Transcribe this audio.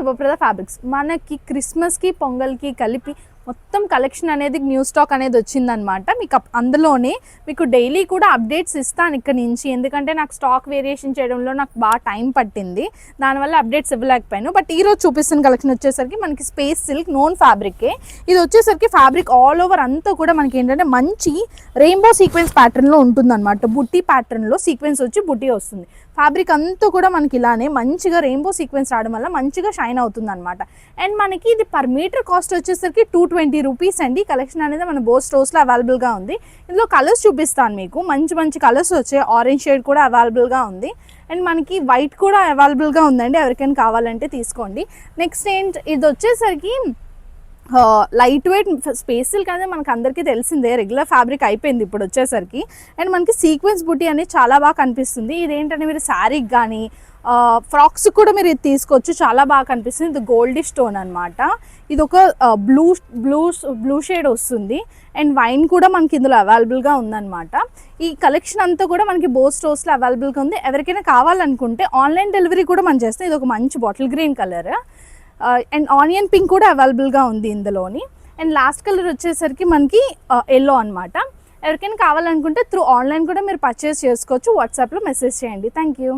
Subhaprada fabrics. మనకి క్రిస్మస్కి పొంగల్కి కలిపి మొత్తం కలెక్షన్ అనేది న్యూ స్టాక్ అనేది వచ్చిందనమాట. మీకు అందులోనే మీకు డైలీ కూడా అప్డేట్స్ ఇస్తాను ఇక్కడ నుంచి, ఎందుకంటే నాకు స్టాక్ వేరియేషన్ చేయడంలో నాకు బాగా టైం పట్టింది, దానివల్ల అప్డేట్స్ ఇవ్వలేకపోయాను. బట్ ఈరోజు చూపిస్తున్న కలెక్షన్ వచ్చేసరికి మనకి స్పేస్ సిల్క్ నోన్ ఫ్యాబ్రికే. ఇది వచ్చేసరికి ఫ్యాబ్రిక్ ఆల్ ఓవర్ అంతా కూడా మనకి ఏంటంటే మంచి రెయిన్బో సీక్వెన్స్ ప్యాటర్న్లో ఉంటుందన్నమాట. బుట్టి ప్యాటర్న్లో సీక్వెన్స్ వచ్చి బుట్టి వస్తుంది. ఫ్యాబ్రిక్ అంతా కూడా మనకి ఇలానే మంచిగా రెయిన్బో సీక్వెన్స్ రావడం వల్ల మంచిగా షైన్ అవుతుంది అనమాట. అండ్ మనకి ఇది పర్ మీటర్ కాస్ట్ వచ్చేసరికి 220 రూపీస్ అండి. కలెక్షన్ అనేది మన బోత్ స్టోర్స్లో అవైలబుల్గా ఉంది. ఇందులో కలర్స్ చూపిస్తాను మీకు, మంచి మంచి కలర్స్ వచ్చాయి. ఆరెంజ్ షేడ్ కూడా అవైలబుల్గా ఉంది అండ్ మనకి వైట్ కూడా అవైలబుల్గా ఉందండి, ఎవరికైనా కావాలంటే తీసుకోండి. నెక్స్ట్ ఇది వచ్చేసరికి లైట్ వెయిట్ స్పేస్ సిల్క్ అనేది మనకు అందరికీ తెలిసిందే, రెగ్యులర్ ఫ్యాబ్రిక్ అయిపోయింది ఇప్పుడు వచ్చేసరికి. అండ్ మనకి సీక్వెన్స్ బుటీ అనేది చాలా బాగా కనిపిస్తుంది. ఇదేంటంటే మీరు శారీకి కానీ ఫ్రాక్స్ కూడా మీరు ఇది తీసుకోవచ్చు, చాలా బాగా కనిపిస్తుంది. ఇది గోల్డ్ స్టోన్ అనమాట. ఇది ఒక బ్లూ షేడ్ వస్తుంది అండ్ వైన్ కూడా మనకి ఇందులో అవైలబుల్గా ఉందన్నమాట. ఈ కలెక్షన్ అంతా కూడా మనకి బోత్ స్టోర్స్లో అవైలబుల్గా ఉంది. ఎవరికైనా కావాలనుకుంటే ఆన్లైన్ డెలివరీ కూడా మనం చేస్తాం. ఇది ఒక మంచి bottle green colour and onion pink కూడా అవైలబుల్గా ఉంది ఇందులోని. అండ్ లాస్ట్ కలర్ వచ్చేసరికి మనకి ఎల్లో అనమాట. ఎవరికైనా కావాలనుకుంటే త్రూ ఆన్లైన్ కూడా మీరు పర్చేస్ చేసుకోవచ్చు. వాట్సాప్లో మెసేజ్ చేయండి. Thank you.